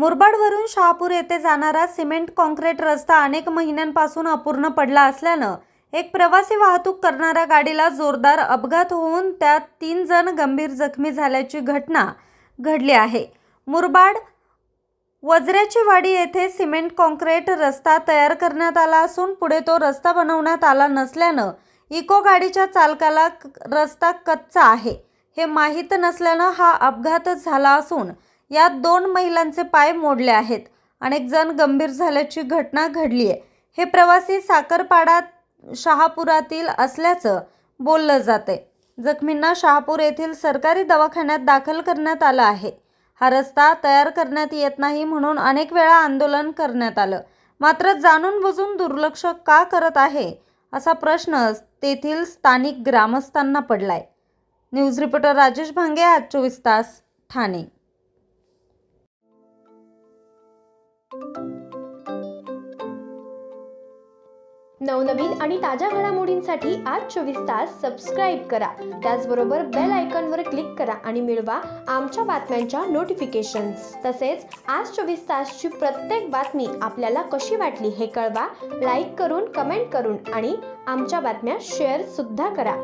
मुरबाडवरून शहापूर येथे जाणारा cement concrete रस्ता अनेक महिन्यांपासून अपूर्ण पडला असल्यानं एक प्रवासी वाहतूक करणाऱ्या गाडीला जोरदार अपघात होऊन त्यात 3 जण गंभीर जखमी झाल्याची घटना घडली आहे। मुरबाड वज्राची वाडी येथे सिमेंट काँक्रीट रस्ता तयार करण्यात आला असून पुढे तो रस्ता बनवण्यात आला नसल्यानं इको गाडीच्या चालकाला रस्ता कच्चा आहे हे माहीत नसल्यानं हा अपघात झाला असून यात 2 महिलांचे पाय मोडले आहेत। अनेक जण गंभीर झाल्याची घटना घडली आहे। हे प्रवासी साखरपाडा शहापुरातील असल्याचं बोललं जाते। जखमींना शहापूर येथील सरकारी दवाखान्यात दाखल करण्यात आलं आहे। हा रस्ता तयार करण्यात येत नाही म्हणून अनेक वेळा आंदोलन करण्यात आलं, मात्र जाणून बुजून दुर्लक्ष का करत आहे असा प्रश्न तेथील स्थानिक ग्रामस्थांना पडलाय। न्यूज रिपोर्टर राजेश भांगे, आज 24 तास, ठाणे। नवनवीन आणि ताज्या घडामोडींसाठी आज 24 तास सबस्क्राईब करा। त्याचबरोबर बेल आयकॉनवर क्लिक करा आणि मिळवा आमच्या बातम्यांच्या नोटिफिकेशन्स। तसेच आज 24 तासची प्रत्येक बातमी आपल्याला कशी वाटली हे कळवा, लाईक करून, कमेंट करून आणि आमच्या बातम्या शेअर सुद्धा करा।